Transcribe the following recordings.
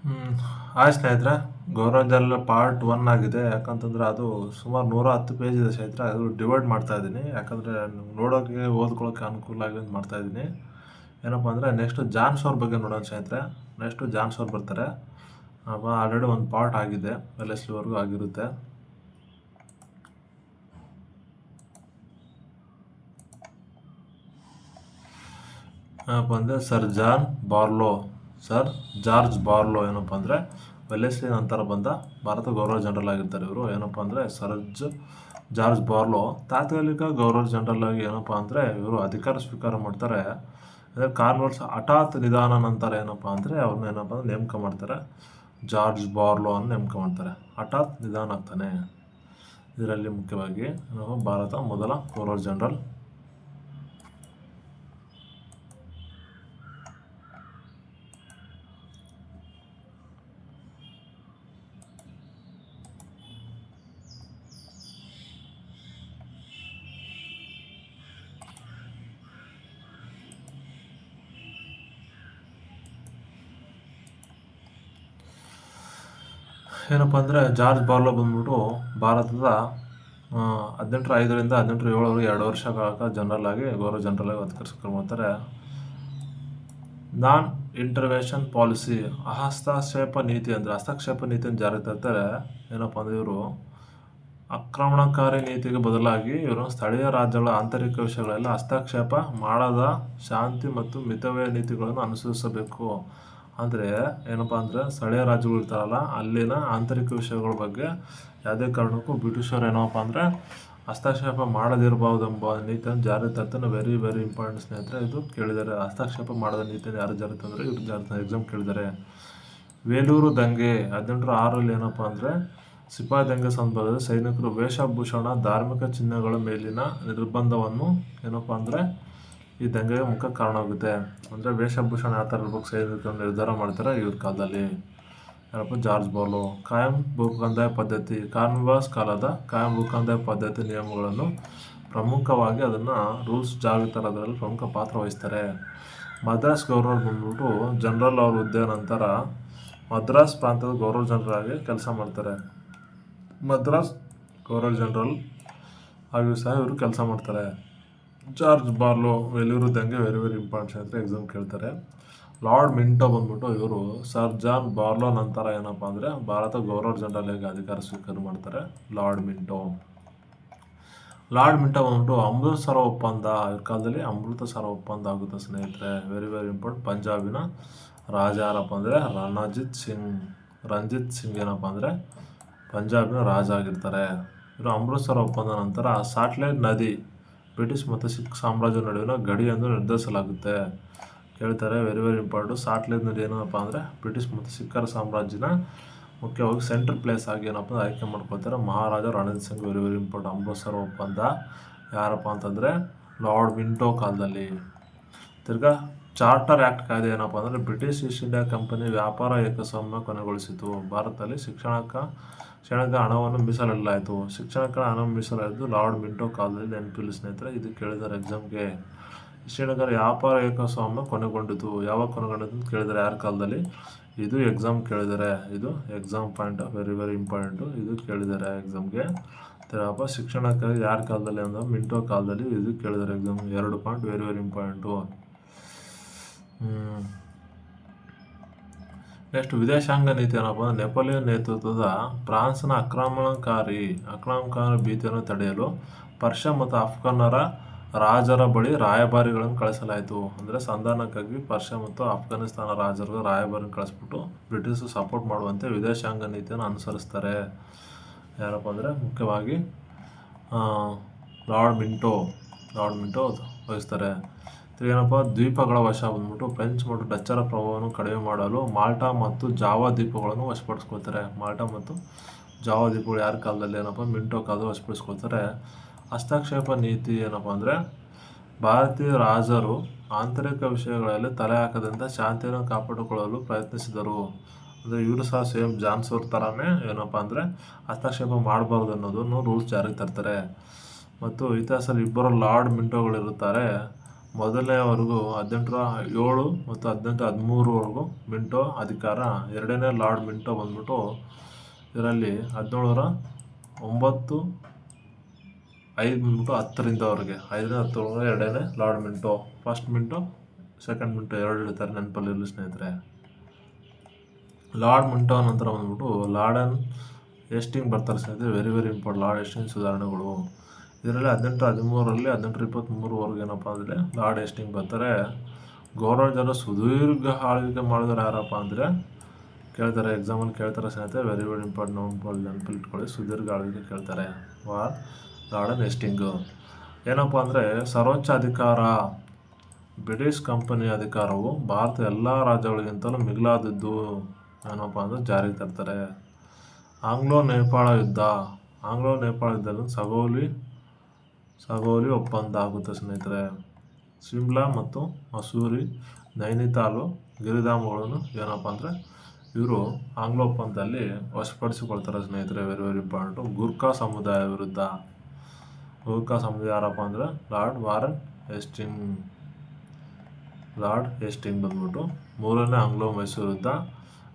ಹ್ಮ್. Hi ಸ್ನೇಹಿತರೆ, ಗೌರವಂಜಲ್ part 1 ಆಗಿದೆ. ಯಾಕಂತಂದ್ರೆ ಅದು ಸುಮಾರು 110 ಪೇಜ್ ಇದೆ ಸ್ನೇಹಿತರೆ. ಅದು ಡಿವೈಡ್ ಮಾಡ್ತಾ ಇದ್ದೀನಿ, ಯಾಕಂದರೆ ನೋಡೋಕ್ಕೆ ಓದ್ಕೊಳ್ಳೋಕೆ ಅನುಕೂಲ ಆಗಿ ಅಂತ ಮಾಡ್ತಾ ಇದ್ದೀನಿ. ಏನಪ್ಪ ಅಂದರೆ ನೆಕ್ಸ್ಟ್ ಜಾನ್ಸ್ ಅವ್ರ ಬಗ್ಗೆ ನೋಡೋಣ ಸ್ನೇಹಿತರೆ. ನೆಕ್ಸ್ಟ್ ಜಾನ್ಸ್ ಅವ್ರು ಬರ್ತಾರೆ. ಆಲ್ರೆಡಿ ಒಂದು ಪಾರ್ಟ್ ಆಗಿದೆ, ವೆಲ್ಲೆಸ್ಲಿವರೆಗೂ ಆಗಿರುತ್ತೆ. ಏನಪ್ಪ ಅಂದರೆ ಸರ್ ಜಾರ್ಜ್ ಬಾರ್ಲೋ ಏನಪ್ಪ ಅಂದರೆ ವೆಲ್ಲೆಸ್ಲಿ ನಂತರ ಬಂದ ಭಾರತ ಗೌರ್ನರ್ ಜನರಲ್ ಆಗಿರ್ತಾರೆ. ಇವರು ಏನಪ್ಪ ಅಂದರೆ ಜಾರ್ಜ್ ಬಾರ್ಲೋ ತಾತ್ಕಾಲಿಕ ಗೌರ್ನರ್ ಜನರಲ್ ಆಗಿ ಏನಪ್ಪ ಅಂದರೆ ಇವರು ಅಧಿಕಾರ ಸ್ವೀಕಾರ ಮಾಡ್ತಾರೆ. ಅಂದರೆ ಕಾರ್ನ್ವಾಲ್ಸ್ ಹಠಾತ್ ನಿಧಾನ ನಂತರ ಏನಪ್ಪ ಅಂದರೆ ಅವ್ರನ್ನ ಏನಪ್ಪ ಅಂದರೆ ನೇಮಕ ಮಾಡ್ತಾರೆ. ಜಾರ್ಜ್ ಬಾರ್ಲೋ ಅನ್ನು ನೇಮಕ ಮಾಡ್ತಾರೆ. ಹಠಾತ್ ನಿಧಾನ ಆಗ್ತಾನೆ. ಇದರಲ್ಲಿ ಮುಖ್ಯವಾಗಿ ಭಾರತ ಮೊದಲ ಗೌರ್ನರ್ ಜನರಲ್. ಏನಪ್ಪ ಅಂದರೆ ಜಾರ್ಜ್ ಬಾರ್ಲೋ ಬಂದ್ಬಿಟ್ಟು ಭಾರತದ 1805ರಿಂದ 1807 2 ವರ್ಷಗಳ ಜನರಲ್ ಆಗಿ ಗೌರವ ಜನರಲ್ ಆಗಿ ಅಧಿಕಾರ ಮಾಡ್ತಾರೆ. ನಾನ್ ಇಂಟರ್ವೆನ್ಷನ್ ಪಾಲಿಸಿ, ಹಸ್ತಕ್ಷೇಪ ನೀತಿಯನ್ನು ಜಾರಿಗೆ ತರ್ತಾರೆ. ಏನಪ್ಪ ಅಂದರೆ ಇವರು ಆಕ್ರಮಣಕಾರಿ ನೀತಿಗೆ ಬದಲಾಗಿ ಇವರು ಸ್ಥಳೀಯ ರಾಜ್ಯಗಳ ಆಂತರಿಕ ವಿಷಯಗಳೆಲ್ಲ ಹಸ್ತಕ್ಷೇಪ ಮಾಡದ ಶಾಂತಿ ಮತ್ತು ಮಿತವ್ಯಯ ನೀತಿಗಳನ್ನು ಅನುಸರಿಸಬೇಕು. ಅಂದರೆ ಏನಪ್ಪ ಅಂದರೆ ಸ್ಥಳೀಯ ರಾಜ್ಯಗಳು ಇರ್ತಾರಲ್ಲ, ಅಲ್ಲಿನ ಆಂತರಿಕ ವಿಷಯಗಳ ಬಗ್ಗೆ ಯಾವುದೇ ಕಾರಣಕ್ಕೂ ಬ್ರಿಟಿಷರು ಏನಪ್ಪ ಅಂದರೆ ಹಸ್ತಕ್ಷೇಪ ಮಾಡದಿರಬಹುದೆಂಬ ನೀತಿಯನ್ನು ಜಾರಿ ತರ್ತಾನೆ. ವೆರಿ ವೆರಿ ಇಂಪಾರ್ಟೆಂಟ್ ಸ್ನೇಹಿತರೆ, ಇದು ಕೇಳಿದ್ದಾರೆ. ಹಸ್ತಕ್ಷೇಪ ಮಾಡದ ನೀತಿಯನ್ನು ಯಾರು ಜಾರಿ ತಂದರೆ ಇವ್ರು ಜಾರಿ ಎಕ್ಸಾಮ್ ಕೇಳಿದ್ದಾರೆ. ವೇಲೂರು ದಂಗೆ 1806ರಲ್ಲಿ ಏನಪ್ಪ ಅಂದರೆ ಸಿಪಾಯಿ ದಂಗೆ ಸಂದರ್ಭದಲ್ಲಿ ಸೈನಿಕರು ವೇಷಭೂಷಣ, ಧಾರ್ಮಿಕ ಚಿಹ್ನೆಗಳ ಮೇಲಿನ ನಿರ್ಬಂಧವನ್ನು ಏನಪ್ಪ ಅಂದರೆ ಈ ದಂಗೆಗೆ ಮುಖ್ಯ ಕಾರಣವಾಗುತ್ತೆ. ಅಂದರೆ ವೇಷಭೂಷಣ ಯಾವ ಥರ ಇರ್ಬೇಕು ಸೈನಿಕರು ನಿರ್ಧಾರ ಮಾಡ್ತಾರೆ ಇವ್ರ ಕಾಲದಲ್ಲಿ. ಏನಪ್ಪ ಜಾರ್ಜ್ ಬಾರ್ಲೋ. ಕಾಯಂ ಭೂಕಂದಾಯ ಪದ್ಧತಿ, ಕಾರ್ನ್ವಾಲಿಸ್ ಕಾಲದ ಕಾಯಂ ಭೂಕಂದಾಯ ಪದ್ಧತಿ ನಿಯಮಗಳನ್ನು ಪ್ರಮುಖವಾಗಿ ಅದನ್ನು ರೂಲ್ಸ್ ಜಾರಿಗೆ ತರೋದ್ರಲ್ಲಿ ಪ್ರಮುಖ ಪಾತ್ರ ವಹಿಸ್ತಾರೆ. ಮದ್ರಾಸ್ ಗವರ್ನರ್ ಬಂದ್ಬಿಟ್ಟು ಜನರಲ್ ಅವ್ರ ಹುದ್ದೆ ನಂತರ ಮದ್ರಾಸ್ ಪ್ರಾಂತದ ಗವರ್ನರ್ ಜನರಲ್ ಆಗಿ ಕೆಲಸ ಮಾಡ್ತಾರೆ. ಮದ್ರಾಸ್ ಗವರ್ನರ್ ಜನರಲ್ ಆಗಿಯೂ ಸಹ ಇವರು ಕೆಲಸ ಮಾಡ್ತಾರೆ. ಜಾರ್ಜ್ ಬಾರ್ಲೋ, ವೇಲೂರು ದಂಗೆ ವೆರಿ ವೆರಿ ಇಂಪಾರ್ಟೆಂಟ್ ಅಂತ ಎಕ್ಸಾಮ್ ಕೇಳ್ತಾರೆ. ಲಾರ್ಡ್ ಮಿಂಟೋ ಬಂದ್ಬಿಟ್ಟು ಇವರು ಸರ್ ಜಾನ್ ಬಾರ್ಲೋ ನಂತರ ಏನಪ್ಪ ಅಂದರೆ ಭಾರತ ಗವರ್ನರ್ ಜನರಲ್ ಆಗಿ ಅಧಿಕಾರ ಸ್ವೀಕಾರ ಮಾಡ್ತಾರೆ. ಲಾರ್ಡ್ ಮಿಂಟೋ ಬಂದ್ಬಿಟ್ಟು ಅಮೃತಸರ ಒಪ್ಪಂದ, ಇವ್ರ ಕಾಲದಲ್ಲಿ ಅಮೃತಸರ ಒಪ್ಪಂದ ಆಗುತ್ತೆ ಸ್ನೇಹಿತರೆ. Very very important. ಪಂಜಾಬಿನ ರಾಜ ಯಾರಪ್ಪ ಅಂದರೆ ರಂಜಿತ್ ಸಿಂಗ್ ಏನಪ್ಪ ಅಂದರೆ ಪಂಜಾಬಿನ ರಾಜ ಆಗಿರ್ತಾರೆ. ಇವರು ಅಮೃತಸರ ಒಪ್ಪಂದ ನಂತರ ಸಾಟ್ಲೈಟ್ ನದಿ ಬ್ರಿಟಿಷ್ ಮತ್ತು ಸಿಖ್ ಸಾಮ್ರಾಜ್ಯ ನಡುವಿನ ಗಡಿಯನ್ನು ನಿರ್ಧರಿಸಲಾಗುತ್ತೆ. ಕೇಳ್ತಾರೆ, ವೆರಿ ವೆರಿ ಇಂಪಾರ್ಟೆಂಟ್. ಸಾಟ್ಲೈಟ್ ನದಿ ಏನಪ್ಪ ಅಂದರೆ ಬ್ರಿಟಿಷ್ ಮತ್ತು ಸಿಖ್ಖರ ಸಾಮ್ರಾಜ್ಯನ ಮುಖ್ಯವಾಗಿ ಸೆಂಟ್ರಲ್ ಪ್ಲೇಸ್ ಆಗಿ ಏನಪ್ಪ ಅಂದರೆ ಆಯ್ಕೆ ಮಾಡ್ಕೊಳ್ತಾರೆ Maharaja Ranjit Singh. Very very important. Amritsar ಒಪ್ಪಂದ ಯಾರಪ್ಪ ಅಂತಂದರೆ ಲಾರ್ಡ್ ಮಿಂಟೋ ಕಾಲದಲ್ಲಿ. ತಿರ್ಗಾ ಚಾರ್ಟರ್ ಆ್ಯಕ್ಟ್ ಕಾಯ್ದೆ ಏನಪ್ಪ ಅಂದರೆ ಬ್ರಿಟಿಷ್ ಈಸ್ಟ್ ಇಂಡಿಯಾ ಕಂಪನಿ ವ್ಯಾಪಾರ ಏಕಸ್ವಾಮ್ಯ ಕೊನೆಗೊಳಿಸಿತು. ಭಾರತದಲ್ಲಿ ಶಿಕ್ಷಣಕ್ಕೆ ಹಣವನ್ನು ಮೀಸಲಿಡಲಾಯಿತು. ಶಿಕ್ಷಣಕ್ಕೆ ಹಣ ಮೀಸಲಾಯಿತು ಲಾರ್ಡ್ ಮಿಂಟೋ ಕಾಲದಲ್ಲಿ. ನೆನಪಿಲ್ಲ ಸ್ನೇಹಿತರೆ, ಇದು ಕೇಳಿದ್ದಾರೆ ಎಕ್ಸಾಮ್ಗೆ. ಈಸ್ಟ್ ಇಂಡಿಯಾ ವ್ಯಾಪಾರ ಏಕಸ್ವಾಮ್ಯ ಕೊನೆಗೊಂಡಿತು. ಯಾವಾಗ ಕೊನೆಗೊಂಡಿತು ಅಂತ ಕೇಳಿದ್ದಾರೆ, ಯಾರ ಕಾಲದಲ್ಲಿ? ಇದು ಎಕ್ಸಾಮ್ ಕೇಳಿದ್ದಾರೆ. ಇದು exam point, very very important. ಇದು ಕೇಳಿದ್ದಾರೆ ಎಕ್ಸಾಮ್ಗೆ. ತಿರ್ಗಾ ಶಿಕ್ಷಣಕ್ಕಾಗಿ ಯಾರ ಕಾಲದಲ್ಲಿ ಅಂದರೆ ಮಿಂಟೋ ಕಾಲದಲ್ಲಿ. ಇದು ಕೇಳಿದ್ದಾರೆ exam. 2 point very very important. Next ವಿದೇಶಾಂಗ ನೀತಿ ಏನಪ್ಪ ಅಂದರೆ ನೆಪೋಲಿಯನ್ ನೇತೃತ್ವದ ಫ್ರಾನ್ಸ್ನ ಆಕ್ರಮಣಕಾರಿ ಭೀತಿಯನ್ನು ತಡೆಯಲು ಪರ್ಷಿಯಾ ಮತ್ತು ಅಫ್ಘಾನರ ರಾಜರ ಬಳಿ ರಾಯಭಾರಿಗಳನ್ನು ಕಳಿಸಲಾಯಿತು. ಅಂದರೆ ಸಂಧಾನಕ್ಕಾಗಿ ಪರ್ಷಿಯಾ ಮತ್ತು ಅಫ್ಘಾನಿಸ್ತಾನ ರಾಜರಿಗೆ ರಾಯಭಾರಿಗಳನ್ನು ಕಳಿಸ್ಬಿಟ್ಟು ಬ್ರಿಟಿಷರು ಸಪೋರ್ಟ್ ಮಾಡುವಂತೆ ವಿದೇಶಾಂಗ ನೀತಿಯನ್ನು ಅನುಸರಿಸ್ತಾರೆ. ಯಾರಪ್ಪ ಅಂದರೆ ಮುಖ್ಯವಾಗಿ ಲಾರ್ಡ್ ಮಿಂಟೋ ವಹಿಸ್ತಾರೆ. ಏನಪ್ಪ ದ್ವೀಪಗಳ ವಶ ಬಂದ್ಬಿಟ್ಟು ಫ್ರೆಂಚ್ ಮತ್ತು ಡಚ್ಚರ ಪ್ರಭಾವವನ್ನು ಕಡಿಮೆ ಮಾಡಲು ಮಾಲ್ಟಾ ಮತ್ತು ಜಾವಾ ದ್ವೀಪಗಳನ್ನು ವಶಪಡಿಸ್ಕೊಳ್ತಾರೆ. ಮಾಲ್ಟಾ ಮತ್ತು ಜಾವಾ ದ್ವೀಪಗಳು ಯಾರ ಕಾಲದಲ್ಲಿ ಏನಪ್ಪ ಮಿಂಟೋ ಕಾಲದಲ್ಲಿ ವಶಪಡಿಸ್ಕೊಳ್ತಾರೆ. ಹಸ್ತಕ್ಷೇಪ ನೀತಿ ಏನಪ್ಪ ಅಂದರೆ ಭಾರತೀಯ ರಾಜರು ಆಂತರಿಕ ವಿಷಯಗಳಲ್ಲಿ ತಲೆ ಹಾಕದಂತೆ ಶಾಂತಿಯನ್ನು ಕಾಪಾಡಿಕೊಳ್ಳಲು ಪ್ರಯತ್ನಿಸಿದರು. ಅಂದರೆ ಇವರು ಸಹ ಸೇಮ್ ಜಾನ್ಸೋರ್ ಥರನೇ ಏನಪ್ಪ ಅಂದರೆ ಹಸ್ತಕ್ಷೇಪ ಮಾಡಬಾರ್ದು ಅನ್ನೋದನ್ನು ರೂಲ್ಸ್ ಜಾರಿಗೆ ತರ್ತಾರೆ. ಮತ್ತು ಇತಿಹಾಸದಲ್ಲಿ ಇಬ್ಬರು ಲಾರ್ಡ್ ಮಿಂಟೋಗಳಿರುತ್ತಾರೆ. ಮೊದಲನೇವರೆಗೂ 1807 ಮತ್ತು 1813ವರೆಗೂ ಮಿಂಟೋ ಅಧಿಕಾರ. ಎರಡನೇ ಲಾರ್ಡ್ ಮಿಂಟೋ ಬಂದ್ಬಿಟ್ಟು ಇದರಲ್ಲಿ 1709 5 ಬಂದ್ಬಿಟ್ಟು 10ರಿಂದವರೆಗೆ 5ನೇ 10 ಎರಡನೇ lord Minto. First Minto second Minto ಎರಡು ಹೇಳ್ತಾರೆ, ನೆನಪಲ್ಲಿರಲಿ ಸ್ನೇಹಿತರೆ. ಲಾರ್ಡ್ ಮಿಂಟೋ ನಂತರ ಬಂದ್ಬಿಟ್ಟು ಲಾರ್ಡ್ ಹೇಸ್ಟಿಂಗ್ ಬರ್ತಾರೆ ಸ್ನೇಹಿತರೆ. Very very important lord Hastings ಸುಧಾರಣೆಗಳು. ಇದರಲ್ಲಿ 1813ರಲ್ಲಿ 1823ವರೆಗೆ ಏನಪ್ಪ ಅಂದರೆ ಲಾರ್ಡ್ ಹೇಸ್ಟಿಂಗ್ ಬರ್ತಾರೆ. ಗೌರ್ನರ್ ಜನರಲ್ ಸುದೀರ್ಘ ಆಳ್ವಿಕೆ ಮಾಡಿದ್ರೆ ಯಾರಪ್ಪ ಅಂದರೆ ಕೇಳ್ತಾರೆ, ಎಕ್ಸಾಮಲ್ಲಿ ಕೇಳ್ತಾರೆ ಸ್ನೇಹಿತರೆ. ವೆರಿ ವೆರಿ ಇಂಪಾರ್ಟೆಂಟ್ ನೆನಪಲ್ಲಿ ಇಟ್ಕೊಳ್ಳಿ, ಸುದೀರ್ಘ ಆಳ್ವಿಕೆ ಕೇಳ್ತಾರೆ. ಲಾರ್ಡ್ ಹೇಸ್ಟಿಂಗು ಏನಪ್ಪ ಅಂದರೆ ಸರ್ವೋಚ್ಚ ಅಧಿಕಾರ. ಬ್ರಿಟಿಷ್ ಕಂಪನಿಯ ಅಧಿಕಾರವು ಭಾರತದ ಎಲ್ಲ ರಾಜ್ಯಗಳಿಗಿಂತಲೂ ಮಿಗಿಲಾದದ್ದು ಏನಪ್ಪ ಅಂದರೆ ಜಾರಿಗೆ ತರ್ತಾರೆ. ಆಂಗ್ಲೋ ನೇಪಾಳ ಯುದ್ಧ. ಆಂಗ್ಲೋ ನೇಪಾಳ ಯುದ್ಧದಲ್ಲಿ ಸಗೋಲಿ ಒಪ್ಪಂದ ಆಗುತ್ತೆ ಸ್ನೇಹಿತರೆ. ಶಿಮ್ಲಾ ಮತ್ತು ಮಸೂರಿ, ನೈನಿತಾಲು ಗಿರಿಧಾಮಗಳನ್ನು ಏನಪ್ಪ ಅಂದರೆ ಇವರು ಆಂಗ್ಲೋ ಒಪ್ಪಂದದಲ್ಲಿ ವಶಪಡಿಸಿಕೊಳ್ತಾರೆ ಸ್ನೇಹಿತರೆ. Very very important. ಗೂರ್ಖಾ ಸಮುದಾಯ ವಿರುದ್ಧ. ಗೂರ್ಖಾ ಸಮುದಾಯ ಯಾರಪ್ಪ ಅಂದರೆ ಲಾರ್ಡ್ ಹೇಸ್ಟಿಂಗ್ ಬಂದ್ಬಿಟ್ಟು ಮೂರನೇ ಆಂಗ್ಲೋ ಮೈಸೂರು ಯುದ್ಧ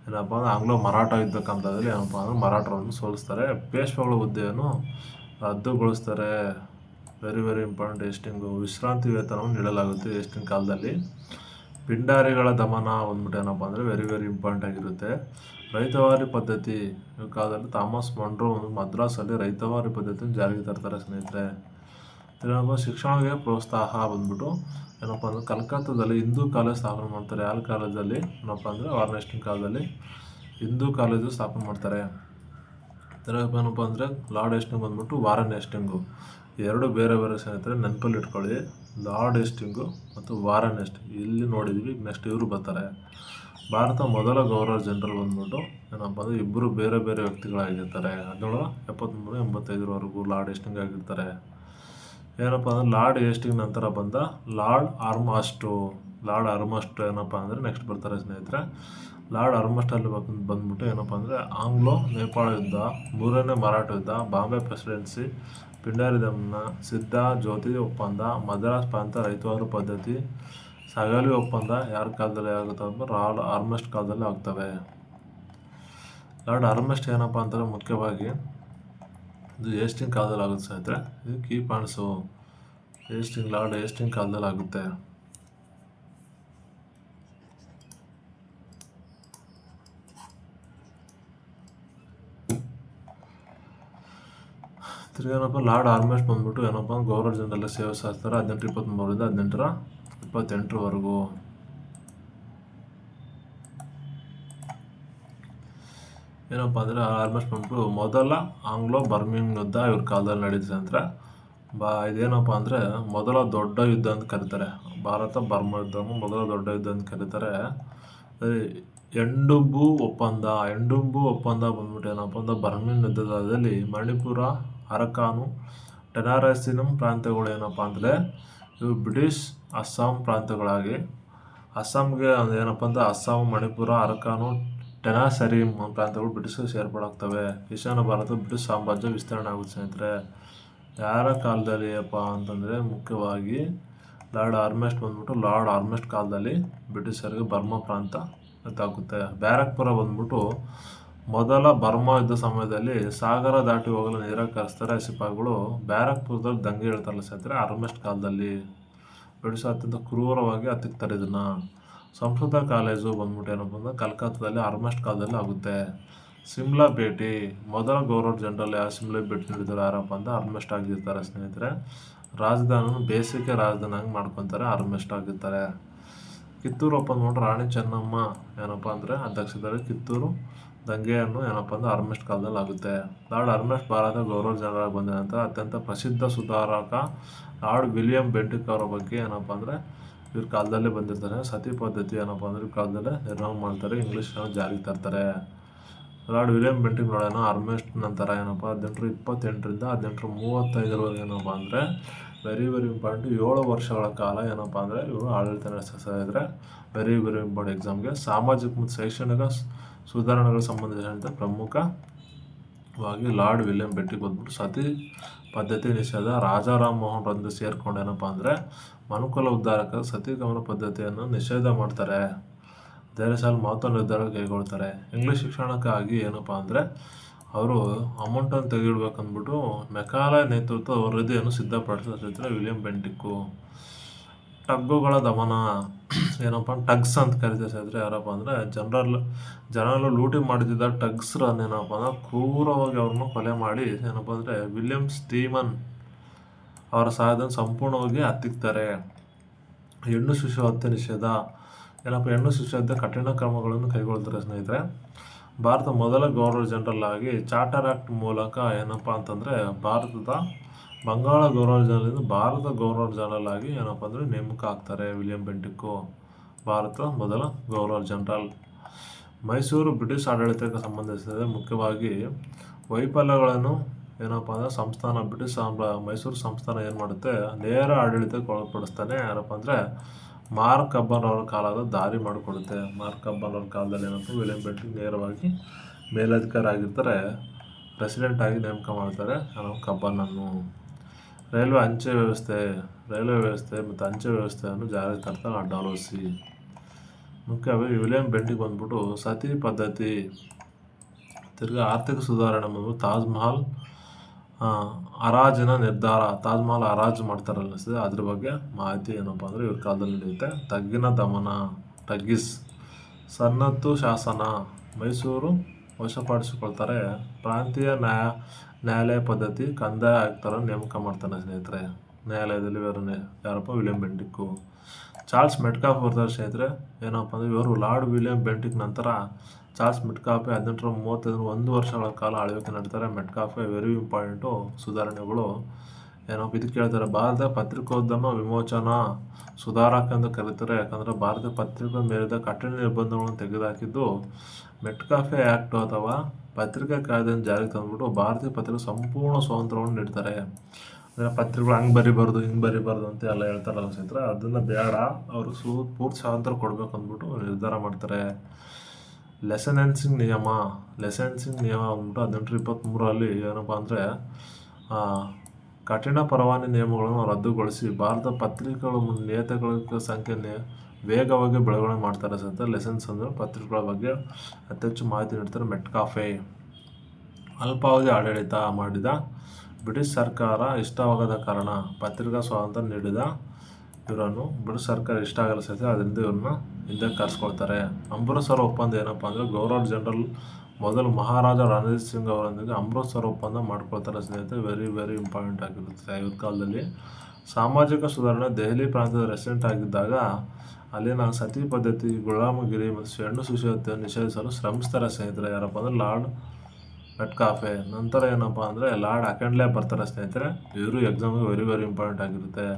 ಏನಪ್ಪ ಅಂದರೆ ಆಂಗ್ಲೋ ಮರಾಠ ಯುದ್ಧ ಕಾಲದಲ್ಲಿ ಏನಪ್ಪ ಅಂದರೆ ಮರಾಠರನ್ನು ಸೋಲಿಸ್ತಾರೆ. ಪೇಶ್ವೆಗಳ ಹುದ್ದೆಯನ್ನು ರದ್ದುಗೊಳಿಸ್ತಾರೆ. Very very important. ಹೇಸ್ಟಿಂಗು ವಿಶ್ರಾಂತಿ ವೇತನವನ್ನು ನೀಡಲಾಗುತ್ತೆ ಹೇಸ್ಟಿಂಗ್ ಕಾಲದಲ್ಲಿ. ಪಿಂಡಾರಿಗಳ ದಮನ ಬಂದ್ಬಿಟ್ಟು ಏನಪ್ಪ ಅಂದರೆ ವೆರಿ ವೆರಿ ಇಂಪಾರ್ಟೆಂಟ್ ಆಗಿರುತ್ತೆ. ರೈತವಾರಿ ಪದ್ಧತಿ ಈ ಕಾಲದಲ್ಲಿ ಥಾಮಸ್ ಮೊಂಡ್ರೋ ಒಂದು ಮದ್ರಾಸಲ್ಲಿ ರೈತವಾರಿ ಪದ್ಧತಿಯನ್ನು ಜಾರಿಗೆ ತರ್ತಾರೆ ಸ್ನೇಹಿತರೆ. ಶಿಕ್ಷಣಕ್ಕೆ ಪ್ರೋತ್ಸಾಹ ಬಂದ್ಬಿಟ್ಟು ಏನಪ್ಪ ಅಂದರೆ ಕಲ್ಕತ್ತಾದಲ್ಲಿ ಹಿಂದೂ ಕಾಲೇಜ್ ಸ್ಥಾಪನೆ ಮಾಡ್ತಾರೆ. ಯಾವ ಕಾಲೇಜಲ್ಲಿ ಏನಪ್ಪ ಅಂದರೆ ವಾರನ್ ಹೇಸ್ಟಿಂಗ್ ಕಾಲದಲ್ಲಿ ಹಿಂದೂ ಕಾಲೇಜು ಸ್ಥಾಪನೆ ಮಾಡ್ತಾರೆ. ಏನಪ್ಪ ಅಂದರೆ ಲಾರ್ಡ್ ಹೇಸ್ಟಿಂಗ್ ಬಂದ್ಬಿಟ್ಟು ವಾರನ್ ಹೇಸ್ಟಿಂಗು ಎರಡು ಬೇರೆ ಬೇರೆ ಸ್ನೇಹಿತರೆ, ನೆನಪಲ್ಲಿ ಇಟ್ಕೊಳ್ಳಿ. ಲಾರ್ಡ್ ಹೇಸ್ಟಿಂಗು ಮತ್ತು ವಾರನ್ ಹೇಸ್ಟಿಂಗ್ ಇಲ್ಲಿ ನೋಡಿದ್ವಿ. ನೆಕ್ಸ್ಟ್ ಇವರು ಬರ್ತಾರೆ. ಭಾರತ ಮೊದಲ ಗವರ್ನರ್ ಜನರಲ್ ಬಂದ್ಬಿಟ್ಟು ಏನಪ್ಪ ಅಂದರೆ ಇಬ್ಬರು ಬೇರೆ ಬೇರೆ ವ್ಯಕ್ತಿಗಳಾಗಿರ್ತಾರೆ. 1773-85ವರೆಗೂ ಲಾರ್ಡ್ ಹೇಸ್ಟಿಂಗ್ ಆಗಿರ್ತಾರೆ. ಏನಪ್ಪ ಅಂದರೆ ಲಾರ್ಡ್ ಹೇಸ್ಟಿಂಗ್ ನಂತರ ಬಂದ ಲಾರ್ಡ್ ಆರ್ಮಸ್ಟ್ ಏನಪ್ಪ ಅಂದರೆ ನೆಕ್ಸ್ಟ್ ಬರ್ತಾರೆ ಸ್ನೇಹಿತರೆ. ಲಾರ್ಡ್ ಆರ್ಮಸ್ಟಲ್ಲಿ ಬಂದ್ಬಿಟ್ಟು ಏನಪ್ಪ ಅಂದರೆ ಆಂಗ್ಲೋ ನೇಪಾಳ ಯುದ್ಧ, ಮೂರನೇ ಮರಾಠ ಯುದ್ಧ, ಬಾಂಬೆ ಪ್ರೆಸಿಡೆನ್ಸಿ, ಪಿಂಡಾರಿ ದಮನ, ಸಿದ್ಧಾ ಜ್ಯೋತಿ ಒಪ್ಪಂದ, ಮದ್ರಾಸ್ ಪ್ರಾಂತ ರೈತವಾರಿ ಪದ್ಧತಿ, ಸಗಾಲಿ ಒಪ್ಪಂದ ಯಾರ ಕಾಲದಲ್ಲಿ ಆಗುತ್ತೆ ಅಂದರೆ ಲಾರ್ಡ್ ಆರ್ಮಸ್ಟ್ ಕಾಲದಲ್ಲಿ ಆಗ್ತವೆ. ಲಾರ್ಡ್ ಆರ್ಮಸ್ಟ್ ಏನಪ್ಪ ಅಂತಾರೆ ಮುಖ್ಯವಾಗಿ ಇದು ಹೇಸ್ಟಿಂಗ್ ಕಾಲದಲ್ಲಿ ಆಗುತ್ತೆ ಸ್ನೇಹಿತರೆ. ಇದು ಕೀ ಪಾಯಿಂಟ್ಸು. ಲಾರ್ಡ್ ಹೇಸ್ಟಿಂಗ್ ಕಾಲದಲ್ಲಿ ಆಗುತ್ತೆ. ತಿರ್ಗೇನಪ್ಪ ಲಾರ್ಡ್ ಆರ್ಮಸ್ಟ್ ಬಂದ್ಬಿಟ್ಟು ಏನಪ್ಪ ಗವರ್ನರ್ ಜನರಲ್ ಸೇವೆ ಸಲ್ಲಿಸ್ತಾರೆ 1823ರಿಂದ 1828ವರೆಗೂ. ಏನಪ್ಪ ಅಂದರೆ ಆರ್ಮಸ್ಟ್ ಬಂದ್ಬಿಟ್ಟು ಮೊದಲ ಆಂಗ್ಲೋ ಬರ್ಮಿಂಗ್ ಯುದ್ಧ ಇವ್ರ ಕಾಲದಲ್ಲಿ ನಡೀತಿದೆ ಅಂದರೆ ಇದೇನಪ್ಪ ಅಂದರೆ ಮೊದಲ ದೊಡ್ಡ ಯುದ್ಧ ಅಂತ ಕರೀತಾರೆ. ಭಾರತ ಬರ್ಮಾ ಯುದ್ಧವನ್ನು ಮೊದಲ ದೊಡ್ಡ ಯುದ್ಧ ಅಂತ ಕರೀತಾರೆ. ಎಂಡುಂಬು ಒಪ್ಪಂದ ಬಂದ್ಬಿಟ್ಟು ಏನಪ್ಪ ಅಂದರೆ ಬರ್ಮಿನ್ ಯುದ್ಧದಲ್ಲಿ ಮಣಿಪುರ, ಅರಕಾನು, ಟೆನಾರಸಿನಮ್ ಪ್ರಾಂತ್ಯಗಳು ಏನಪ್ಪ ಅಂದರೆ ಇವು ಬ್ರಿಟಿಷ್ ಅಸ್ಸಾಂ ಪ್ರಾಂತ್ಯಗಳಾಗಿ ಅಸ್ಸಾಂಗೆ ಏನಪ್ಪ ಅಂದರೆ ಅಸ್ಸಾಂ, ಮಣಿಪುರ, ಅರಕಾನು, ಟೆನಾಸರಿಮ್ ಪ್ರಾಂತ್ಯಗಳು ಬ್ರಿಟಿಷ್ ಸೇರ್ಪಡಾಗ್ತವೆ. ಈಶಾನ್ಯ ಭಾರತ ಬ್ರಿಟಿಷ್ ಸಾಮ್ರಾಜ್ಯ ವಿಸ್ತರಣೆ ಆಗುತ್ತೆ ಸ್ನೇಹಿತರೆ. ಯಾರ ಕಾಲದಲ್ಲಿ ಅಪ್ಪ ಅಂತಂದರೆ ಮುಖ್ಯವಾಗಿ ಲಾರ್ಡ್ ಆರ್ಮಸ್ಟ್ ಕಾಲದಲ್ಲಿ ಬ್ರಿಟಿಷರಿಗೆ ಬರ್ಮಾ ಪ್ರಾಂತ ಗೊತ್ತಾಗುತ್ತೆ. ಬ್ಯಾರಕ್ಪುರ ಬಂದ್ಬಿಟ್ಟು ಮೊದಲ ಬರ್ಮಾ ಯುದ್ಧ ಸಮಯದಲ್ಲಿ ಸಾಗರ ದಾಟಿ ಹೋಗಲು ನಿರಾಕರಿಸ್ತಾರೆ ಸಿಪಾಯಿಗಳು. ಬ್ಯಾರಕ್ಪುರದಲ್ಲಿ ದಂಗೆ ಹೇಳ್ತಾರಲ್ಲ ಸ್ನೇಹಿತರೆ ಆರ್ಮಸ್ಟ್ ಕಾಲದಲ್ಲಿ. ಬ್ರಿಟಿಷ್ ಅತ್ಯಂತ ಕ್ರೂರವಾಗಿ ಹತ್ತಿಕ್ತಾರೆ ಇದನ್ನು. ಸಂಸ್ಕೃತ ಕಾಲೇಜು ಬಂದ್ಬಿಟ್ಟು ಏನಪ್ಪ ಅಂದರೆ ಕಲ್ಕತ್ತಾದಲ್ಲಿ ಆರ್ಮಸ್ಟ್ ಕಾಲದಲ್ಲಿ ಆಗುತ್ತೆ. ಸಿಮ್ಲಾ ಭೇಟಿ. ಮೊದಲ ಗವರ್ನರ್ ಜನರಲ್ ಸಿಮ್ಲಾ ಭೇಟಿ ನೀಡಿದ್ದಾರೆ ಯಾರಪ್ಪ ಅಂದರೆ ಆರ್ಮಸ್ಟ್ ಆಗಿರ್ತಾರೆ ಸ್ನೇಹಿತರೆ. ರಾಜಧಾನಿಯನ್ನು ಬೇಸಿಗೆ ರಾಜಧಾನಿಯಾಗಿ ಮಾಡ್ಕೊತಾರೆ, ಆರ್ಮಸ್ಟ್ ಆಗಿರ್ತಾರೆ. ಕಿತ್ತೂರು ಒಪ್ಪಂದ ರಾಣಿ ಚೆನ್ನಮ್ಮ ಏನಪ್ಪ ಅಂದರೆ ಅಧ್ಯಕ್ಷತೆಯಲ್ಲಿ ಕಿತ್ತೂರು ದಂಗೆಯನ್ನು ಏನಪ್ಪ ಅಂದರೆ ಆರ್ಮಸ್ಟ್ ಕಾಲದಲ್ಲಿ ಆಗುತ್ತೆ. ಲಾರ್ಡ್ ಆರ್ಮಸ್ಟ್ ಭಾರತ ಗವರ್ನರ್ ಜನರಲ್ ಬಂದ ನಂತರ ಅತ್ಯಂತ ಪ್ರಸಿದ್ಧ ಸುಧಾರಕ ಲಾರ್ಡ್ ವಿಲಿಯಂ ಬೆಂಟಿಕ್ ಅವರ ಬಗ್ಗೆ ಏನಪ್ಪ ಅಂದರೆ ಇವ್ರ ಕಾಲದಲ್ಲೇ ಬಂದಿರ್ತಾರೆ. ಸತಿ ಪದ್ಧತಿ ಏನಪ್ಪ ಅಂದರೆ ಇವ್ರ ಕಾಲದಲ್ಲೇ ನಿರ್ಮಾಣ ಮಾಡ್ತಾರೆ, ಇಂಗ್ಲೀಷ್ ಜಾರಿಗೆ ತರ್ತಾರೆ. ಲಾರ್ಡ್ ವಿಲಿಯಂ ಬೆಂಟಿಕ್ ನೋಡೋಣ. ಆರ್ಮಸ್ಟ್ ನಂತರ ಏನಪ್ಪ 1828ರಿಂದ 1835ವರೆಗೆ ಏನಪ್ಪ ಅಂದರೆ ವೆರಿ ವೆರಿ ಇಂಪಾರ್ಟೆಂಟ್ 7 ವರ್ಷಗಳ ಕಾಲ ಏನಪ್ಪ ಅಂದರೆ ಇವರು ಆಡಳಿತ ನಡೆಸ್ತಾ ಇದ್ದಾರೆ. ವೆರಿ ವೆರಿ ಇಂಪಾರ್ಟೆಂಟ್ ಎಕ್ಸಾಮ್ಗೆ. ಸಾಮಾಜಿಕ ಮತ್ತು ಶೈಕ್ಷಣಿಕ ಸುಧಾರಣೆಗಳ ಸಂಬಂಧಿಸಿದಂತೆ ಪ್ರಮುಖವಾಗಿ ಲಾರ್ಡ್ ವಿಲಿಯಂ ಬೆಂಟಿಕ್ ಬಂದ್ಬಿಟ್ಟು ಸತಿ ಪದ್ಧತಿ ನಿಷೇಧ, ರಾಜಾ ರಾಮ್ ಮೋಹನ್ ರಂದು ಸೇರ್ಕೊಂಡು ಏನಪ್ಪ ಅಂದರೆ ಮನುಕುಲ ಉದ್ಧಾರಕ ಸತಿಗಮನ ಪದ್ಧತಿಯನ್ನು ನಿಷೇಧ ಮಾಡ್ತಾರೆ. ಧೈರ್ಯಶಾಲಿ ಮಹತ್ವ ನಿರ್ಧಾರ ಕೈಗೊಳ್ತಾರೆ. ಇಂಗ್ಲೀಷ್ ಶಿಕ್ಷಣಕ್ಕಾಗಿ ಏನಪ್ಪ ಅಂದರೆ ಅವರು ಅಮೌಂಟನ್ನು ತೆಗೆದಿಡ್ಬೇಕಂದ್ಬಿಟ್ಟು ಮೆಕಾಲೆ ನೇತೃತ್ವ ವರದಿಯನ್ನು ಸಿದ್ಧಪಡಿಸಿದ್ರೆ ವಿಲಿಯಂ ಬೆಂಟಿಕ್ಕು. ಟಗ್ಗುಗಳ ದಮನ ಏನಪ್ಪ ಟಗ್ಸ್ ಅಂತ ಕರಿತಾರೆ ಸ್ನೇಹಿತರೆ. ಯಾರಪ್ಪ ಅಂದರೆ ಜನರಲ್ ಲೂಟಿ ಮಾಡುತ್ತಿದ್ದ ಟಗ್ಸ್ರನ್ನೇನಪ್ಪ ಅಂದ್ರೆ ಕ್ರೂರವಾಗಿ ಅವ್ರನ್ನ ಕೊಲೆ ಮಾಡಿ ಏನಪ್ಪ ಅಂದರೆ ವಿಲಿಯಂ ಸ್ಟೀಮನ್ ಅವರ ಸಹಾಯದಿಂದ ಸಂಪೂರ್ಣವಾಗಿ ಹತ್ತಿಕ್ತಾರೆ. ಹೆಣ್ಣು ಶಿಶು ಹತ್ಯೆ ನಿಷೇಧ ಏನಪ್ಪ, ಹೆಣ್ಣು ಶಿಶು ಹತ್ಯೆ ಕಠಿಣ ಕ್ರಮಗಳನ್ನು ಕೈಗೊಳ್ತಾರೆ ಸ್ನೇಹಿತರೆ. ಭಾರತ ಮೊದಲ ಗವರ್ನರ್ ಜನರಲ್ ಆಗಿ ಚಾರ್ಟರ್ ಆ್ಯಕ್ಟ್ ಮೂಲಕ ಏನಪ್ಪ ಅಂತಂದರೆ ಭಾರತದ Bengal governor general Bharat governor general ಆಗಿ ಏನಪ್ಪ ಅಂದರೆ ನೇಮಕ ಆಗ್ತಾರೆ ವಿಲಿಯಂ ಬೆಂಟಿಕ್ಕು, ಭಾರತ ಮೊದಲ ಗವರ್ನರ್ ಜನರಲ್. ಮೈಸೂರು ಬ್ರಿಟಿಷ್ ಆಡಳಿತಕ್ಕೆ ಸಂಬಂಧಿಸಿದ ಮುಖ್ಯವಾಗಿ ವೈಫಲ್ಯಗಳನ್ನು ಏನಪ್ಪ ಅಂದರೆ ಸಂಸ್ಥಾನ ಮೈಸೂರು ಸಂಸ್ಥಾನ ಏನು ಮಾಡುತ್ತೆ, ನೇರ ಆಡಳಿತಕ್ಕೆ ಒಳಪಡಿಸ್ತಾನೆ. ಯಾರಪ್ಪ ಅಂದರೆ ಮಾರ್ಕ್ ಕಬ್ಬನ್ ಅವರ ಕಾಲದ ದಾರಿ ಮಾಡಿಕೊಡುತ್ತೆ. ಮಾರ್ಕ್ ಕಬ್ಬನ್ ಅವ್ರ ಕಾಲದಲ್ಲಿ ಏನಪ್ಪ ವಿಲಿಯಂ ಬೆಂಟಿಕ್ ನೇರವಾಗಿ ಮೇಲಧಿಕಾರಿ ಆಗಿರ್ತಾರೆ, ಪ್ರೆಸಿಡೆಂಟ್ ಆಗಿ ನೇಮಕ ಮಾಡ್ತಾರೆ ಕಬ್ಬನನ್ನು. ರೈಲ್ವೆ ವ್ಯವಸ್ಥೆ ಮತ್ತು ಅಂಚೆ ವ್ಯವಸ್ಥೆಯನ್ನು ಜಾರಿಗೆ ತರ್ತಾರೆ ಡಾಲೌಸಿ. ಮುಖ್ಯವಾಗಿ ವಿಲಿಯಂ ಬೆಂಟಿಕ್ ಬಂದ್ಬಿಟ್ಟು ಸತಿ ಪದ್ಧತಿ, ತಿರ್ಗಿ ಆರ್ಥಿಕ ಸುಧಾರಣೆ ಬಂದ್ಬಿಟ್ಟು ತಾಜ್ ಮಹಲ್ ಹರಾಜಿನ ನಿರ್ಧಾರ, ತಾಜ್ ಮಹಲ್ ಹರಾಜು ಮಾಡ್ತಾರಲ್ಲ ಅನಿಸ್ತದೆ, ಅದ್ರ ಬಗ್ಗೆ ಮಾಹಿತಿ ಏನಪ್ಪ ಅಂದರೆ ಇವ್ರ ಕಾಲದಲ್ಲಿ ನಡೆಯುತ್ತೆ. ತಗ್ಗಿನ ದಮನ ಟಗ್ಗಿಸ್, ಸನ್ನತ್ತು ಶಾಸನ, ಮೈಸೂರು ವಶಪಡಿಸಿಕೊಳ್ತಾರೆ. ಪ್ರಾಂತೀಯ ನ್ಯಾಯಾಲಯ ಪದ್ಧತಿ, ಕಂದಾಯ ಆಯುಕ್ತರನ್ನು ನೇಮಕ ಮಾಡ್ತಾನೆ ಸ್ನೇಹಿತರೆ. ನ್ಯಾಯಾಲಯದಲ್ಲಿ ಯಾರಪ್ಪ ವಿಲಿಯಂ ಬೆಂಟಿಕ್ಕು. ಚಾರ್ಲ್ಸ್ ಮೆಟ್ಕಾಫ್ ಬರ್ತಾರೆ ಸ್ನೇಹಿತರೆ. ಏನಪ್ಪ ಅಂದರೆ ಇವರು ಲಾರ್ಡ್ ವಿಲಿಯಂ ಬೆಂಟಿಕ್ ನಂತರ ಚಾರ್ಲ್ಸ್ ಮೆಟ್ಕಾಫೆ 1835 1 ವರ್ಷಗಳ ಕಾಲ ಆಳ್ವಿಕೆ ನಡೆತಾರೆ. ಮೆಟ್ಕಾಫೆ ವೆರಿ ಇಂಪಾರ್ಟೆಂಟು ಸುಧಾರಣೆಗಳು ಏನಪ್ಪ ಇದಕ್ಕೆ ಹೇಳ್ತಾರೆ, ಭಾರತ ಪತ್ರಿಕೋದ್ಯಮ ವಿಮೋಚನಾ ಸುಧಾರಕ ಎಂದು ಕರೀತಾರೆ. ಯಾಕಂದರೆ ಭಾರತೀಯ ಪತ್ರಿಕೆ ಮೇಲಿದ್ದ ಕಠಿಣ ನಿರ್ಬಂಧಗಳನ್ನು ತೆಗೆದುಹಾಕಿದ್ದು ಮೆಟ್ಕಾಫೆ ಆ್ಯಕ್ಟ್ ಅಥವಾ ಪತ್ರಿಕಾ ಕಾಯ್ದೆಯನ್ನು ಜಾರಿಗೆ ತಂದುಬಿಟ್ಟು ಭಾರತೀಯ ಪತ್ರಿಕೆ ಸಂಪೂರ್ಣ ಸ್ವಾತಂತ್ರ್ಯವನ್ನು ನೀಡ್ತಾರೆ. ಅಂದರೆ ಪತ್ರಿಕೆಗಳು ಹಂಗೆ ಬರಿಬಾರ್ದು ಹಿಂಗೆ ಬರಿಬಾರ್ದು ಅಂತ ಎಲ್ಲ ಹೇಳ್ತಾರಲ್ಲ ಸ್ನೇಹಿತರೆ, ಅದನ್ನು ಬೇಡ, ಅವರು ಪೂರ್ತಿ ಸ್ವಾತಂತ್ರ್ಯ ಕೊಡಬೇಕು ಅಂದ್ಬಿಟ್ಟು ನಿರ್ಧಾರ ಮಾಡ್ತಾರೆ. ಲೈಸೆನ್ಸಿಂಗ್ ನಿಯಮ ಅಂದ್ಬಿಟ್ಟು 1823 ಏನಪ್ಪ ಅಂದರೆ ಕಠಿಣ ಪರವಾನಗಿ ನಿಯಮಗಳನ್ನು ರದ್ದುಗೊಳಿಸಿ ಭಾರತ ಪತ್ರಿಕೆಗಳ ನೇತಗಳ ಸಂಖ್ಯೆ ವೇಗವಾಗಿ ಬೆಳವಣಿಗೆ ಮಾಡ್ತಾರೆ ಸಹಿತ. ಲೈಸೆನ್ಸ್ ಅಂದರೆ ಪತ್ರಿಕೆಗಳ ಬಗ್ಗೆ ಅತಿ ಹೆಚ್ಚು ಮಾಹಿತಿ ನೀಡ್ತಾರೆ ಮೆಟ್ಕಾಫೆ. ಅಲ್ಪಾವಧಿ ಆಡಳಿತ ಮಾಡಿದ ಬ್ರಿಟಿಷ್ ಸರ್ಕಾರ ಇಷ್ಟವಾಗದ ಕಾರಣ ಪತ್ರಿಕಾ ಸ್ವಾತಂತ್ರ್ಯ ನೀಡಿದ ಇವರನ್ನು ಬ್ರಿಟಿಷ್ ಸರ್ಕಾರ ಇಷ್ಟ ಆಗಲ್ಲ ಸಹಿತ, ಅದರಿಂದ ಇವ್ರನ್ನ ಹಿಂದೆ ಕರೆಸ್ಕೊಳ್ತಾರೆ. ಅಮೃತ್ಸರ್ ಒಪ್ಪಂದ ಏನಪ್ಪ ಅಂದರೆ ಗವರ್ನರ್ ಜನರಲ್ ಮೊದಲು ಮಹಾರಾಜ ರಣಜಿತ್ ಸಿಂಗ್ ಅವರೊಂದಿಗೆ ಅಮೃತ್ಸರ್ ಒಪ್ಪಂದ ಮಾಡ್ಕೊಳ್ತಾರೆ ಸ್ನೇಹಿತರೆ. ವೆರಿ ಇಂಪಾರ್ಟೆಂಟ್ ಆಗಿರುತ್ತೆ ಇವ್ರ ಕಾಲದಲ್ಲಿ. ಸಾಮಾಜಿಕ ಸುಧಾರಣೆ, ದೆಹಲಿ ಪ್ರಾಂತ್ಯದ ರೆಸಿಡೆಂಟ್ ಆಗಿದ್ದಾಗ ಅಲ್ಲಿನ ಸತಿ ಪದ್ಧತಿ, ಗುಲಾಮಗಿರಿ ಮತ್ತು ಹೆಣ್ಣು ಶಿಶು ಹತ್ಯೆಯನ್ನು ನಿಷೇಧಿಸಲು ಶ್ರಮಿಸ್ತಾರೆ ಸ್ನೇಹಿತರೆ. ಯಾರಪ್ಪ ಅಂದರೆ ಲಾರ್ಡ್ ಮೆಟ್ಕಾಫೆ. ನಂತರ ಏನಪ್ಪ ಅಂದರೆ ಲಾರ್ಡ್ ಅಕೆಂಡ್ಲೆ ಬರ್ತಾರೆ ಸ್ನೇಹಿತರೆ. ಇವರು ಎಕ್ಸಾಮ್ಗೆ ವೆರಿ ಇಂಪಾರ್ಟೆಂಟ್ ಆಗಿರುತ್ತೆ.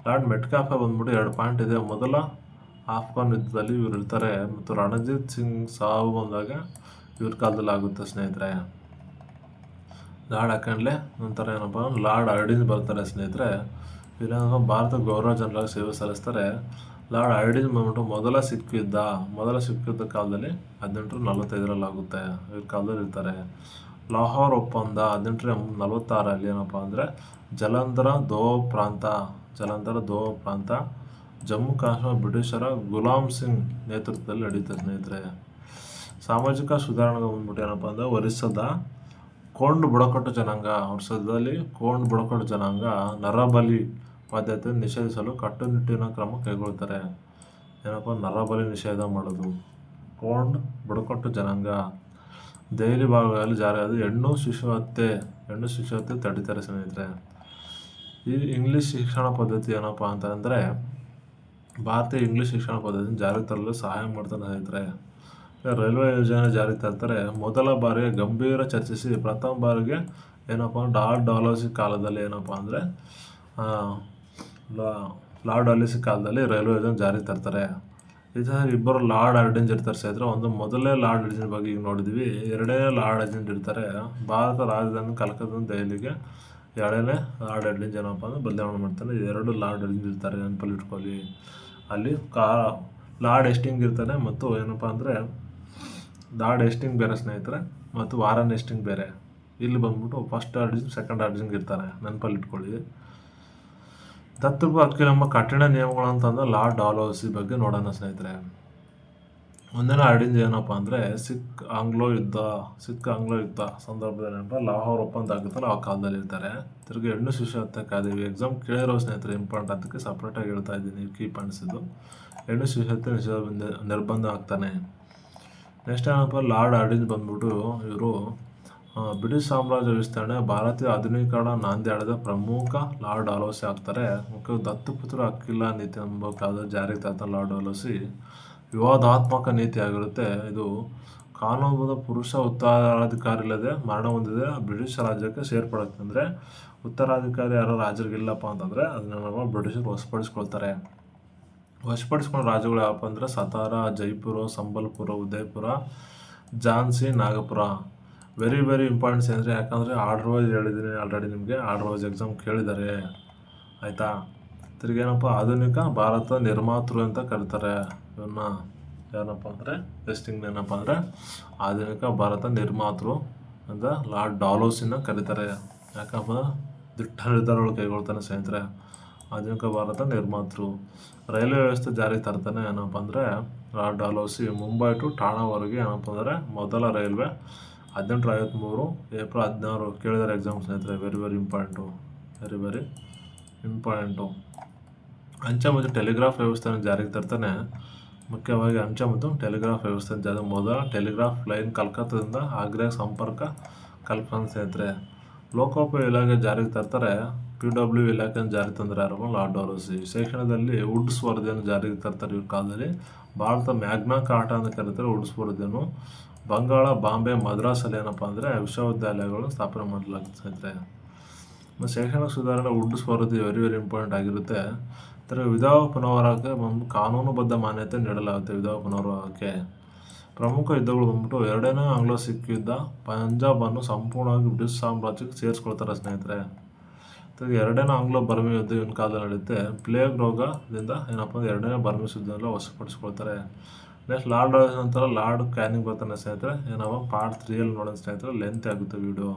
ಲಾರ್ಡ್ ಮೆಟ್ಕಾಫೆ ಬಂದ್ಬಿಟ್ಟು 2 ಪಾಯಿಂಟ್ ಇದೆ. ಮೊದಲ ಆಫ್ಘಾನ್ ಯುದ್ಧದಲ್ಲಿ ಇವರು ಇರ್ತಾರೆ ಮತ್ತು ರಣಜಿತ್ ಸಿಂಗ್ ಸಾವು ಬಂದಾಗ ಇವ್ರ ಕಾಲದಲ್ಲಿ ಆಗುತ್ತೆ ಸ್ನೇಹಿತರೆ. ಲಾರ್ಡ್ ಅಕೆಂಡ್ಲೆ ನಂತರ ಏನಪ್ಪ ಲಾರ್ಡ್ ಐರ್ಡಿನ್ ಬರ್ತಾರೆ ಸ್ನೇಹಿತರೆ. ಇವರೇನಪ್ಪ ಭಾರತ ಗವರ್ನರ್ ಜನರಲ್ ಸೇವೆ ಸಲ್ಲಿಸ್ತಾರೆ. ಲಾರ್ಡ್ ಐರ್ಡಿನ್ ಬಂದ್ಬಿಟ್ಟು ಮೊದಲ ಸಿಖ್ ಯುದ್ಧ ಕಾಲದಲ್ಲಿ 1845 ಆಗುತ್ತೆ, ಇವ್ರ ಕಾಲದಲ್ಲಿ ಇರ್ತಾರೆ. ಲಾಹೋರ್ ಒಪ್ಪಂದ 1846 ಏನಪ್ಪ ಅಂದರೆ ಜಲಂಧರ ದೋವಾ ಪ್ರಾಂತ ಜಮ್ಮು ಕಾಶ್ಮೀರ ಬ್ರಿಟಿಷರ ಗುಲಾಮ್ ಸಿಂಗ್ ನೇತೃತ್ವದಲ್ಲಿ ನಡೀತಾರೆ ಸ್ನೇಹಿತರೆ. ಸಾಮಾಜಿಕ ಸುಧಾರಣೆ ಬಂದ್ಬಿಟ್ಟು ಏನಪ್ಪ ಅಂದರೆ ಒರಿಸ್ಸಾದ ಕೊಂಡ್ ಬುಡಕಟ್ಟು ಜನಾಂಗ ನರಬಲಿ ಪದ್ಧತಿಯನ್ನು ನಿಷೇಧಿಸಲು ಕಟ್ಟುನಿಟ್ಟಿನ ಕ್ರಮ ಕೈಗೊಳ್ತಾರೆ. ಏನಪ್ಪ ನರಬಲಿ ನಿಷೇಧ ಮಾಡೋದು. ಕೊಂಡ್ ಬುಡಕಟ್ಟು ಜನಾಂಗ ದೆಹಲಿ ಭಾಗಗಳಲ್ಲಿ ಜಾರಿಯಾದ ಹೆಣ್ಣು ಶಿಶು ಹತ್ಯೆ ತಡೀತಾರೆ ಸ್ನೇಹಿತರೆ. ಈ ಇಂಗ್ಲೀಷ್ ಶಿಕ್ಷಣ ಪದ್ಧತಿ ಏನಪ್ಪ ಅಂತಂದರೆ ಭಾರತೀಯ ಇಂಗ್ಲೀಷ್ ಶಿಕ್ಷಣ ಪದ್ಧತಿ ಜಾರಿಗೆ ತರಲು ಸಹಾಯ ಮಾಡ್ತಾನೆ ಸ್ನೇಹಿತರೆ. ರೈಲ್ವೆ ಯೋಜನೆ ಜಾರಿಗೆ ತರ್ತಾರೆ. ಮೊದಲ ಬಾರಿಗೆ ಗಂಭೀರ ಚರ್ಚಿಸಿ ಪ್ರಥಮ ಬಾರಿಗೆ ಏನಪ್ಪ ಡಾಲೌಸಿ ಕಾಲದಲ್ಲಿ ಏನಪ್ಪ ಅಂದರೆ ಲಾರ್ಡ್ ಡಾಲೌಸಿ ಕಾಲದಲ್ಲಿ ರೈಲ್ವೆ ಯೋಜನೆ ಜಾರಿಗೆ ತರ್ತಾರೆ. ಇಬ್ಬರು ಲಾರ್ಡ್ ಐರ್ಡಿನ್ ಇರ್ತಾರೆ ಸ್ನೇಹಿತರೆ. ಒಂದು ಮೊದಲನೇ ಲಾರ್ಡ್ ಐರ್ಡಿನ್ ಬಗ್ಗೆ ಈಗ ನೋಡಿದ್ವಿ, ಎರಡನೇ ಲಾರ್ಡ್ ಐರ್ಡಿನ್ ಇರ್ತಾರೆ. ಭಾರತ ರಾಜಧಾನಿ ಕಲ್ಕತ್ತಾದಿಂದ ದೆಹಲಿಗೆ 2ನೇ ಲಾರ್ಡ್ ಐರ್ಡಿನ್ ಏನಪ್ಪ ಅಂದರೆ ಬದಲಾವಣೆ ಮಾಡ್ತಾನೆ. 2 ಲಾರ್ಡ್ ಐರ್ಡಿನ್ ಇರ್ತಾರೆ, ನೆನಪಲ್ಲಿ ಇಟ್ಕೊಳ್ಳಿ. ಅಲ್ಲಿ ಲಾರ್ಡ್ ಹೇಸ್ಟಿಂಗ್ ಇರ್ತಾನೆ ಮತ್ತು ಏನಪ್ಪ ಅಂದರೆ ಲಾರ್ಡ್ ಹೇಸ್ಟಿಂಗ್ ಬೇರೆ ಸ್ನೇಹಿತರೆ ಮತ್ತು ವಾರನ್ ಹೇಸ್ಟಿಂಗ್ ಬೇರೆ. ಇಲ್ಲಿ ಬಂದ್ಬಿಟ್ಟು ಫಸ್ಟ್ ಐರ್ಡಿನ್ ಸೆಕೆಂಡ್ ಐರ್ಡಿನ್ ಇರ್ತಾರೆ, ನೆನಪಲ್ಲಿ ಇಟ್ಕೊಳ್ಳಿ. ದತ್ತು ಹಕ್ಕಿನ ನಮ್ಮ ಕಠಿಣ ನಿಯಮಗಳು ಅಂತಂದ್ರೆ ಲಾರ್ಡ್ ಡಾಲ್ಹೌಸಿ ಬಗ್ಗೆ ನೋಡೋಣ ಸ್ನೇಹಿತರೆ. ಮುಂದಿನ ಆಡಿಂದ ಏನಪ್ಪ ಅಂದರೆ ಸಿಖ್ ಆಂಗ್ಲೋ ಯುದ್ಧ ಸಂದರ್ಭದಲ್ಲಿ ಏನಪ್ಪ ಲಾಹೋರ್ ಒಪ್ಪಂದ ಆಗುತ್ತಲ್ಲ ಆ ಕಾಲದಲ್ಲಿ ಇರ್ತಾರೆ. ತಿರುಗಿ ಹೆಣ್ಣು ಶಿಶು ಹತ್ಯೆ ಕಾಯ್ದೆ ಎಕ್ಸಾಮ್ ಕೇಳಿರೋ ಸ್ನೇಹಿತರೆ, ಇಂಪಾರ್ಟೆಂಟ್ ಅದಕ್ಕೆ ಸಪ್ರೇಟಾಗಿ ಹೇಳ್ತಾ ಇದ್ದೀನಿ ಕೀ ಪಾಯಿಂಟ್ಸ್ ಇದು. ಹೆಣ್ಣು ಶಿಶು ಹತ್ಯೆ ನಿರ್ಬಂಧ ಆಗ್ತಾನೆ. ನೆಕ್ಸ್ಟ್ ಏನಪ್ಪ ಲಾರ್ಡ್ ಆಡಿಂಜ್ ಬಂದ್ಬಿಟ್ಟು ಇವರು ಬ್ರಿಟಿಷ್ ಸಾಮ್ರಾಜ್ಯ ವಿಸ್ತರಣೆ ಭಾರತೀಯ ಆಧುನೀಕರಣ ನಾಂದಿ ಆಡಿದ ಪ್ರಮುಖ ಲಾರ್ಡ್ ಡಾಲ್ಹೌಸಿ ಆಗ್ತಾರೆ. ಮುಖ್ಯ ದತ್ತುಪುತ್ರ ಹಕ್ಕಿಲ್ಲ ನೀತಿ ಎಂಬ ಕಾಲದಲ್ಲಿ ಜಾರಿಗೆ ತಂದ ಲಾರ್ಡ್ ಡಾಲ್ಹೌಸಿ ವಿವಾದಾತ್ಮಕ ನೀತಿ ಆಗಿರುತ್ತೆ. ಇದು ಕಾನೂನುಬದ್ಧ ಪುರುಷ ಉತ್ತರಾಧಿಕಾರಿ ಇಲ್ಲದೆ ಮರಣ ಹೊಂದಿದೆ ಬ್ರಿಟಿಷ್ ರಾಜ್ಯಕ್ಕೆ ಸೇರ್ಪಡುತ್ತೆ. ಅಂದರೆ ಉತ್ತರಾಧಿಕಾರಿ ಯಾರೋ ರಾಜರಿಗಿಲ್ಲಪ್ಪ ಅಂತಂದರೆ ಅದನ್ನ ಬ್ರಿಟಿಷರು ವಶಪಡಿಸ್ಕೊಳ್ತಾರೆ. ವಶಪಡಿಸ್ಕೊಂಡ ರಾಜ್ಯಗಳು ಯಾವಪ್ಪ ಅಂದರೆ Satara, Jaipur, Sambalpur, Udaipur, Jhansi, Nagpur. Very very importance ಅಂದರೆ ಯಾಕಂದರೆ ಆರ್ಡರ್ ವೈಸ್ ಹೇಳಿದ್ದೀನಿ ಆಲ್ರೆಡಿ, ನಿಮಗೆ ಆರ್ಡರ್ ವೈಸ್ ಎಕ್ಸಾಮ್ ಕೇಳಿದ್ದಾರೆ ಆಯಿತಾ. ತಿರುಗೇನಪ್ಪ ಆಧುನಿಕ ಭಾರತ ನಿರ್ಮಾತೃ ಅಂತ ಕರೀತಾರೆ ಇವನ್ನ. ಏನಪ್ಪ ಅಂದರೆ ಟೆಸ್ಟಿಂಗ್ ಏನಪ್ಪ ಅಂದರೆ ಆಧುನಿಕ ಭಾರತ ನಿರ್ಮಾತೃ ಅಂತ ಲಾರ್ಡ್ ಡಾಲ್ಹೌಸಿನ ಕರೀತಾರೆ. ಯಾಕಪ್ಪ ದಿಟ್ಟ ನಿರ್ಧಾರಗಳು ಕೈಗೊಳ್ತಾನೆ ಸ್ನೇಹಿತರೆ. ಆಧುನಿಕ ಭಾರತ ನಿರ್ಮಾತೃ. ರೈಲ್ವೆ ವ್ಯವಸ್ಥೆ ಜಾರಿಗೆ ತರ್ತಾನೆ ಏನಪ್ಪ ಅಂದರೆ ಲಾರ್ಡ್ ಡಾಲ್ಹೌಸಿ. ಮುಂಬೈ ಟು ಠಾಣಾವರೆಗೆ ಏನಪ್ಪ ಅಂದರೆ ಮೊದಲ ರೈಲ್ವೆ 1853 ಏಪ್ರಿಲ್ 16 ಕೇಳಿದ್ದಾರೆ ಎಕ್ಸಾಮ್ ಸ್ನೇಹಿತರೆ. Very very important. ಅಂಚೆ ಮತ್ತು ಟೆಲಿಗ್ರಾಫ್ ವ್ಯವಸ್ಥೆಯನ್ನು ಜಾರಿಗೆ ತರ್ತಾನೆ. ಮುಖ್ಯವಾಗಿ ಅಂಚೆ ಮತ್ತು ಟೆಲಿಗ್ರಾಫ್ ವ್ಯವಸ್ಥೆ ಮೊದಲ ಟೆಲಿಗ್ರಾಫ್ ಲೈನ್ ಕಲ್ಕತ್ತಾದಿಂದ ಆಗ್ರಾಗೆ ಸಂಪರ್ಕ ಕಲ್ಪನೆ ಸ್ನೇಹಿತರೆ. ಲೋಕೋಪಯೋಗಿ ಇಲಾಖೆ ಜಾರಿಗೆ ತರ್ತಾರೆ. PW ಇಲಾಖೆಯನ್ನು ಜಾರಿಗೆ ತಂದರೆ ಯಾರು? Lord Dalhousie. ಶಿಕ್ಷಣದಲ್ಲಿ ವುಡ್ಸ್ ವರದಿಯನ್ನು ಜಾರಿಗೆ ತರ್ತಾರೆ ಇವ್ರ ಕಾಲದಲ್ಲಿ. ಭಾರತ ಮ್ಯಾಗ್ನಾ ಕಾರ್ಟಾ ಅಂತ ಕರೀತಾರೆ ವುಡ್ಸ್ ವರದಿಯನ್ನು. ಬಂಗಾಳ, ಬಾಂಬೆ, ಮದ್ರಾಸಲ್ಲಿ ಏನಪ್ಪ ಅಂದರೆ ವಿಶ್ವವಿದ್ಯಾಲಯಗಳು ಸ್ಥಾಪನೆ ಮಾಡಲಾಗುತ್ತೆ ಸ್ನೇಹಿತರೆ. ಶೈಕ್ಷಣಿಕ ಸುಧಾರಣೆ ವುಡ್ಸ್ ವರದಿ ವೆರಿ ವೆರಿ ಇಂಪಾರ್ಟೆಂಟ್ ಆಗಿರುತ್ತೆ. ವಿಧವಾ ಪುನರ್ವಿವಾಹಕ್ಕೆ ಕಾನೂನುಬದ್ಧ ಮಾನ್ಯತೆ ನೀಡಲಾಗುತ್ತೆ. ವಿಧವಾ ಪುನರ್ವಿವಾಹಕ್ಕೆ ಪ್ರಮುಖ ಯುದ್ಧಗಳು ಬಂದ್ಬಿಟ್ಟು ಎರಡನೇ ಆಂಗ್ಲೋ ಸಿಖ್ ಯುದ್ಧ. ಪಂಜಾಬನ್ನು ಸಂಪೂರ್ಣವಾಗಿ ಬ್ರಿಟಿಷ್ ಸಾಮ್ರಾಜ್ಯಕ್ಕೆ ಸೇರಿಸ್ಕೊಳ್ತಾರೆ ಸ್ನೇಹಿತರೆ. ಎರಡನೇ ಆಂಗ್ಲೋ ಬರ್ಮಿ ಯುದ್ಧ ಇವನ ಕಾಲದಲ್ಲಿ ನಡೆಯುತ್ತೆ. ಪ್ಲೇಗ್ ರೋಗದಿಂದ ಏನಪ್ಪ ಅಂದರೆ ಎರಡನೇ ಬರ್ಮಿಸ್ ಯುದ್ಧನೆಲ್ಲ ವಶಪಡಿಸ್ಕೊಳ್ತಾರೆ. ನೆಕ್ಸ್ಟ್ ಲಾರ್ಡ್ ನಂತರ ಲಾರ್ಡ್ ಕ್ಯಾನಿಂಗ್ ಬರ್ತಾನೆ ಸ್ನೇಹಿತರೆ. ಏನಪ್ಪ ಪಾರ್ಟ್ 3 ನೋಡೋಣ ಸ್ನೇಹಿತರೆ, ಲೆಂತ್ ಆಗುತ್ತೆ ವಿಡಿಯೋ.